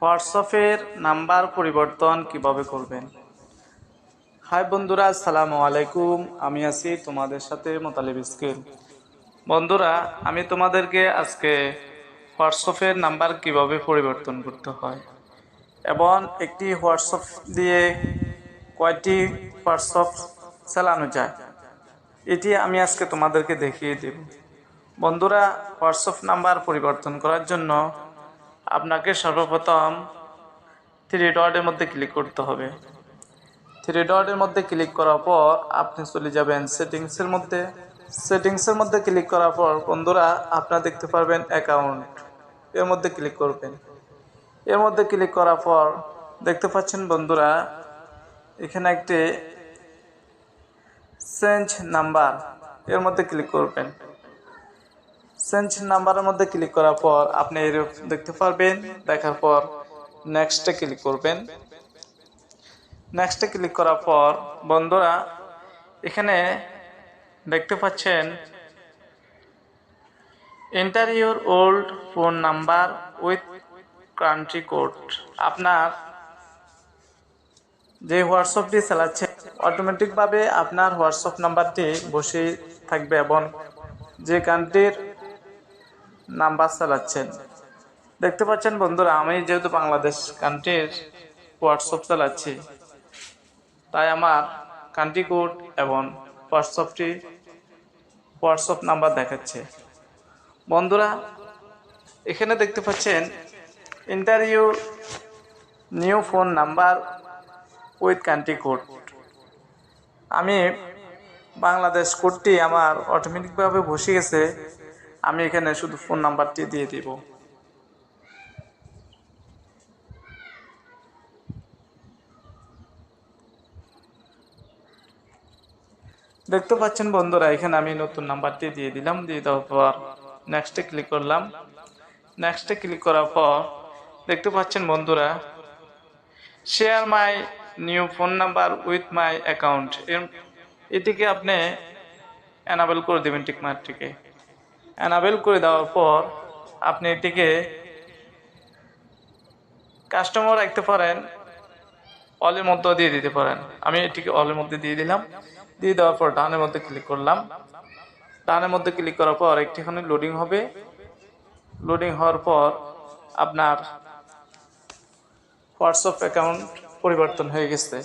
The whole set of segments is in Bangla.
হোয়াটসঅ্যাপের নাম্বার পরিবর্তন কিভাবে করবেন। হাই বন্ধুরা, আসসালামু আলাইকুম। আমি আছি তোমাদের সাথে মোতালেব স্কিল। বন্ধুরা, আমি তোমাদেরকে আজকে হোয়াটসঅ্যাপের নাম্বার কিভাবে পরিবর্তন করতে হয় এবং একটি হোয়াটসঅ্যাপ দিয়ে কয়টি হোয়াটসঅ্যাপ চালানো যায় এটি আমি আজকে তোমাদেরকে দেখিয়ে দেব। বন্ধুরা, হোয়াটসঅ্যাপ নাম্বার পরিবর্তন করার জন্য আপনাকে সর্বপ্রথম থ্রি ডটের মধ্যে ক্লিক করতে হবে। থ্রি ডটের মধ্যে ক্লিক করার পর আপনি চলে যাবেন সেটিংসের মধ্যে ক্লিক করার পর বন্ধুরা আপনারা দেখতে পারবেন অ্যাকাউন্ট, এর মধ্যে ক্লিক করবেন। এর মধ্যে ক্লিক করার পর দেখতে পাচ্ছেন বন্ধুরা এখানে একটি চেঞ্জ নাম্বার, এর মধ্যে ক্লিক করবেন। চেঞ্জ নাম্বারের মধ্যে ক্লিক করার পর আপনি দেখতে পারবেন, দেখার পর নেক্সটে ক্লিক করবেন। নেক্সটে ক্লিক করার পর বন্ধুরা এখানে দেখতে পাচ্ছেন enter your old phone number with country code. আপনার যে হোয়াটসঅ্যাপটি চালাচ্ছে অটোমেটিকভাবে আপনার হোয়াটসঅ্যাপ নাম্বারটি বসে থাকবে এবং যে কান্ট্রির নাম্বার চালাচ্ছেন। দেখতে পাচ্ছেন বন্ধুরা আমি যেহেতু বাংলাদেশ কান্ট্রির হোয়াটসঅ্যাপ চালাচ্ছি তাই আমার কান্ট্রি কোড এবং হোয়াটসঅ্যাপ নাম্বার দেখাচ্ছে। বন্ধুরা এখানে দেখতে পাচ্ছেন enter your new phone number with country code. আমি বাংলাদেশ কোডটি আমার অটোমেটিকভাবে বসে গেছে, আমি এখানে শুধু ফোন নাম্বারটি দিয়ে দিব। দেখতে পাচ্ছেন বন্ধুরা এখানে আমি নতুন নাম্বারটি দিয়ে দিলাম। দিয়ে দেওয়ার পর নেক্সটে ক্লিক করলাম। নেক্সটে ক্লিক করার পর দেখতে পাচ্ছেন বন্ধুরা share my new phone number with my account, এটিকে আপনি এনাবেল করে দেবেন। টিকমার্কটিকে এনাবেল করে দেওয়ার পর আপনি এটিকে কাস্টমার রাখতে পারেন, অলের মধ্যে দিয়ে দিতে পারেন। আমি এটিকে অলের মধ্যে দিয়ে দিলাম। দিয়ে দেওয়ার পর ডানের মধ্যে ক্লিক করলাম। ডানের মধ্যে ক্লিক করার পর একটিখানে লোডিং হবে। লোডিং হওয়ার পর আপনার হোয়াটসঅ্যাপ অ্যাকাউন্ট পরিবর্তন হয়ে গেছে।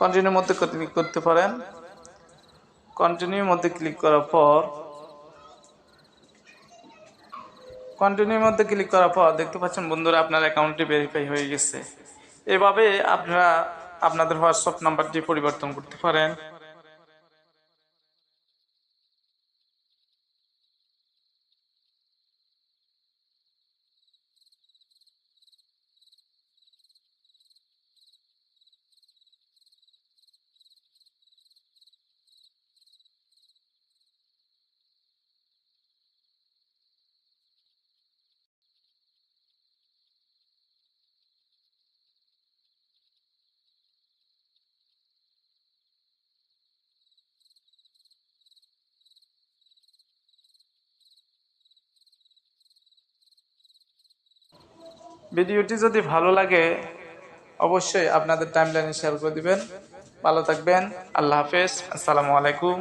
কন্টিনিউর মধ্যে ক্লিক করতে পারেন। কন্টিনিউর মধ্যে ক্লিক করার পর দেখতে পাচ্ছেন বন্ধুরা আপনার অ্যাকাউন্টটি ভেরিফাই হয়ে গেছে। এভাবে আপনারা আপনাদের হোয়াটসঅ্যাপ নাম্বারটি পরিবর্তন করতে পারেন। ভিডিওটি যদি ভালো লাগে অবশ্যই আপনাদের টাইমলাইনে শেয়ার করে দিবেন। ভালো থাকবেন। আল্লাহ হাফেজ। আসসালামু আলাইকুম।